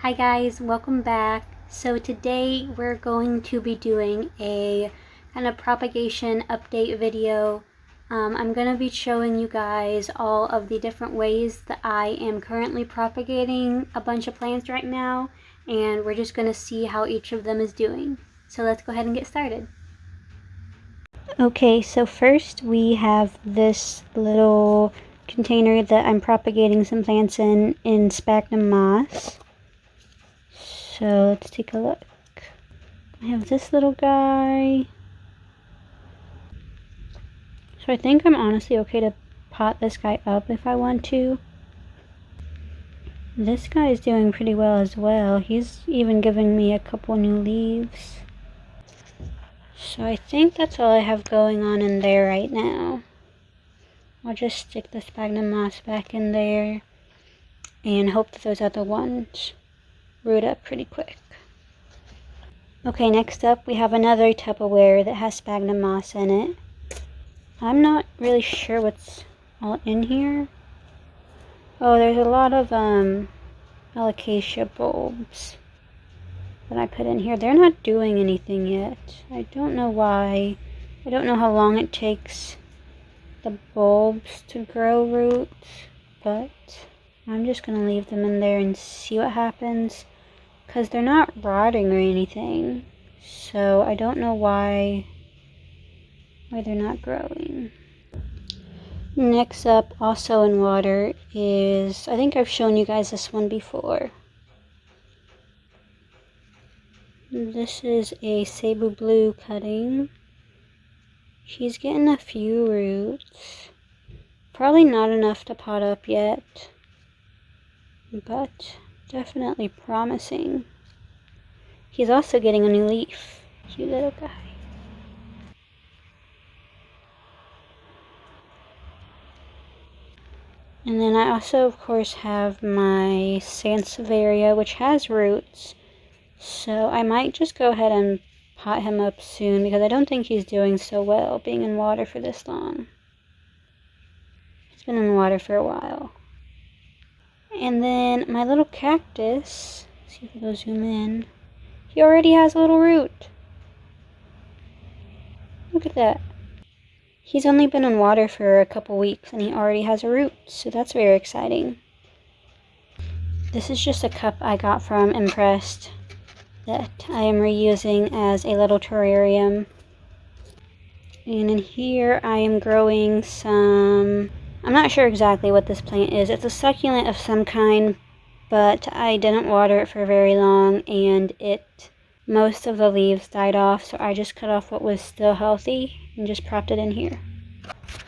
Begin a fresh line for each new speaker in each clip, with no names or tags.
Hi guys, welcome back. So today we're going to be doing a kind of propagation update video. I'm going to be showing you guys all of the different ways that I am currently propagating a bunch of plants right now, and we're just going to see how each of them is doing. So let's go ahead and get started. Okay, so first we have this little container that I'm propagating some plants in sphagnum moss. So let's take a look. I have this little guy. So I think I'm honestly okay to pot this guy up if I want to. This guy is doing pretty well as well. He's even giving me a couple new leaves. So I think that's all I have going on in there right now. I'll just stick the sphagnum moss back in there and hope that those other ones root up pretty quick. Okay, next up we have another Tupperware that has sphagnum moss in it. I'm not really sure what's all in here. Oh, there's a lot of alocasia bulbs that I put in here. They're not doing anything yet. I don't know why. I don't know how long it takes the bulbs to grow roots, but I'm just gonna leave them in there and see what happens, because they're not rotting or anything. So I don't know why they're not growing. Next up, also in water, is, I think I've shown you guys this one before. This is a Sabre blue cutting. She's getting a few roots. Probably not enough to pot up yet, but definitely promising. He's also getting a new leaf. Cute little guy. And then I also, of course, have my Sansevieria, which has roots. So I might just go ahead and pot him up soon, because I don't think he's doing so well being in water for this long. He's been in water for a while. And then my little cactus, let's see if I go zoom in. He already has a little root. Look at that. He's only been in water for a couple weeks and he already has a root, so that's very exciting. This is just a cup I got from Impressed that I am reusing as a little terrarium. And in here I am growing some, I'm not sure exactly what this plant is. It's a succulent of some kind, but I didn't water it for very long and most of the leaves died off, so I just cut off what was still healthy and just propped it in here.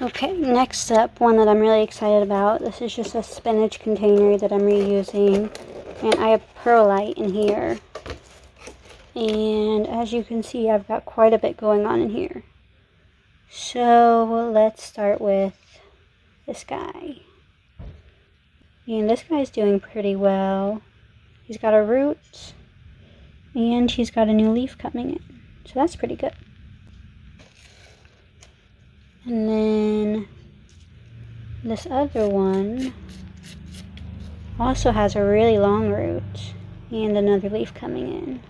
Okay, next up, one that I'm really excited about. This is just a spinach container that I'm reusing, and I have perlite in here. And as you can see, I've got quite a bit going on in here. So let's start with this guy. And this guy's doing pretty well. He's got a root, and he's got a new leaf coming in. So that's pretty good. And then this other one also has a really long root and another leaf coming in.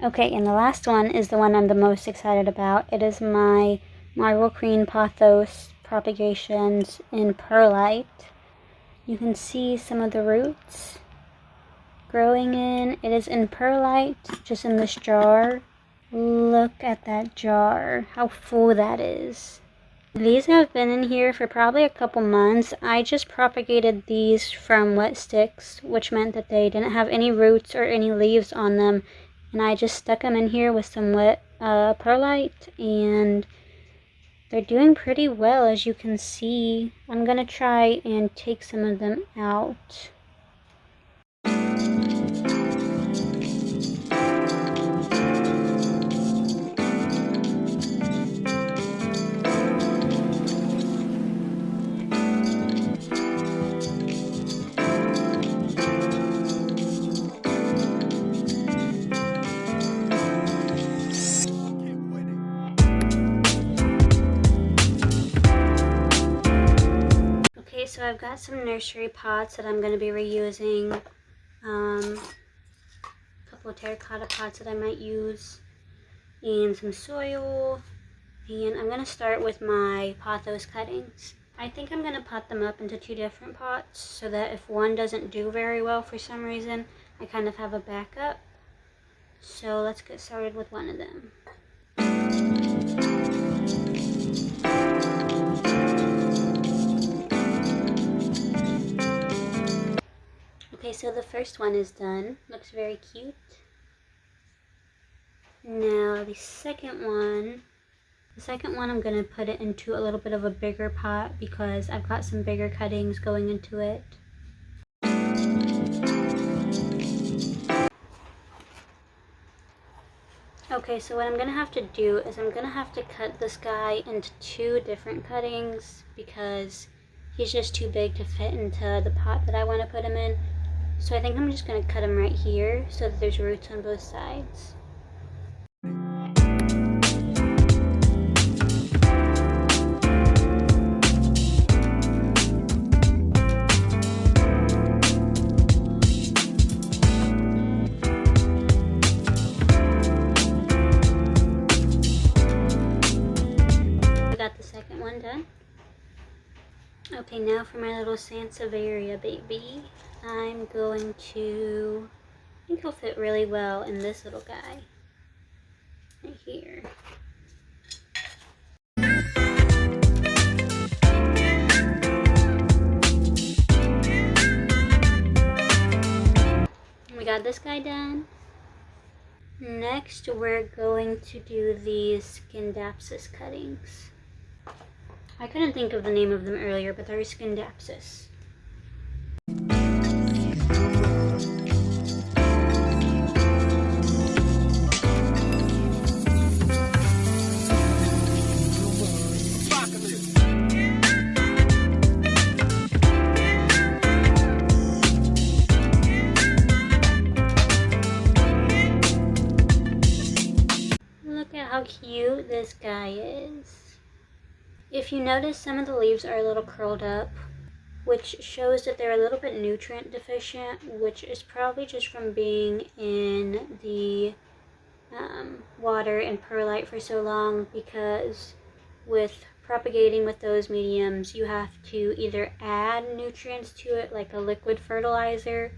Okay, and the last one is the one I'm the most excited about. It is my Myral Pothos Propagations in Perlite. You can see some of the roots growing in. It is in Perlite, just in this jar. Look at that jar, how full that is. These have been in here for probably a couple months. I just propagated these from wet sticks, which meant that they didn't have any roots or any leaves on them. And I just stuck them in here with some wet perlite, and they're doing pretty well, as you can see. I'm gonna try and take some of them out. So I've got some nursery pots that I'm going to be reusing. couple of terracotta pots that I might use, and some soil. And I'm going to start with my pothos cuttings. I think I'm going to pot them up into 2 different pots so that if one doesn't do very well for some reason, I kind of have a backup. So let's get started with one of them. Okay, so the first one is done. Looks very cute. Now the second one I'm going to put it into a little bit of a bigger pot because I've got some bigger cuttings going into it. Okay, so what I'm going to have to do is I'm going to have to cut this guy into 2 different cuttings because he's just too big to fit into the pot that I want to put him in. So I think I'm just going to cut him right here so that there's roots on both sides. Done. Okay, now for my little Sansevieria baby. I'm going to, I think he'll fit really well in this little guy right here. We got this guy done. Next, we're going to do these Scindapsus cuttings. I couldn't think of the name of them earlier, but they're Scindapsus. Look at how cute this guy is. If you notice, some of the leaves are a little curled up, which shows that they're a little bit nutrient deficient, which is probably just from being in the water and perlite for so long, because with propagating with those mediums, you have to either add nutrients to it, like a liquid fertilizer,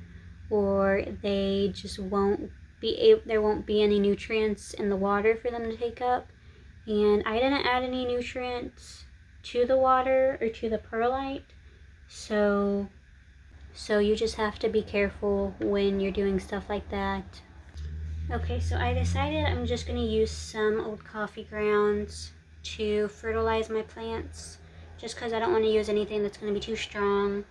or they just won't be there won't be any nutrients in the water for them to take up. And I didn't add any nutrients to the water or to the perlite, so you just have to be careful when you're doing stuff like that. Okay, so I decided I'm just going to use some old coffee grounds to fertilize my plants, just because I don't want to use anything that's going to be too strong.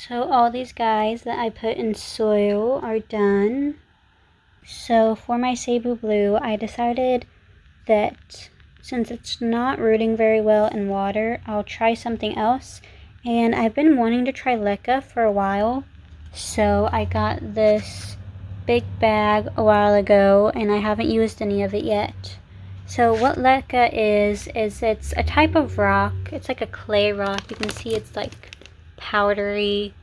So all these guys that I put in soil are done. So for my Sabre Blue, I decided that since it's not rooting very well in water, I'll try something else. And I've been wanting to try leca for a while. So I got this big bag a while ago and I haven't used any of it yet. So what leca is it's a type of rock. It's like a clay rock. You can see it's like powdery,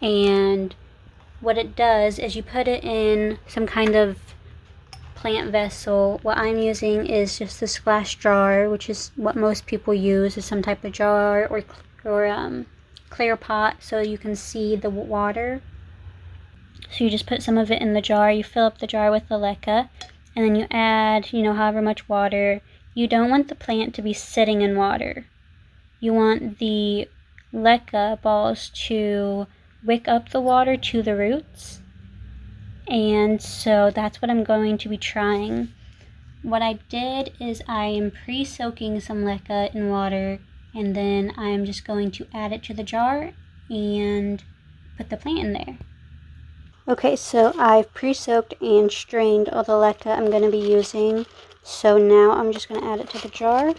and what it does is you put it in some kind of plant vessel. What I'm using is just this glass jar, which is what most people use, is some type of jar or clear pot so you can see the water. So you just put some of it in the jar, you fill up the jar with the leca, and then you add, however much water. You don't want the plant to be sitting in water. You want the leca balls to wick up the water to the roots, and so that's what I'm going to be trying. What I did is I am pre-soaking some leca in water, and then I'm just going to add it to the jar and put the plant in there. Okay, so I've pre-soaked and strained all the leca I'm going to be using, so now I'm just going to add it to the jar.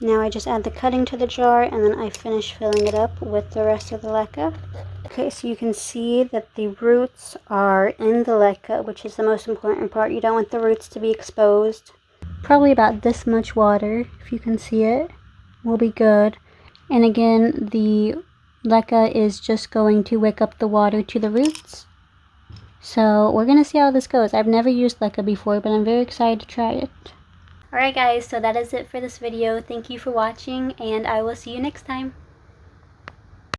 Now I just add the cutting to the jar, and then I finish filling it up with the rest of the leca. Okay, so you can see that the roots are in the leca, which is the most important part. You don't want the roots to be exposed. Probably about this much water, if you can see it, will be good. And again, the leca is just going to wick up the water to the roots. So we're going to see how this goes. I've never used leca before, but I'm very excited to try it. Alright guys, so that is it for this video. Thank you for watching, and I will see you next time.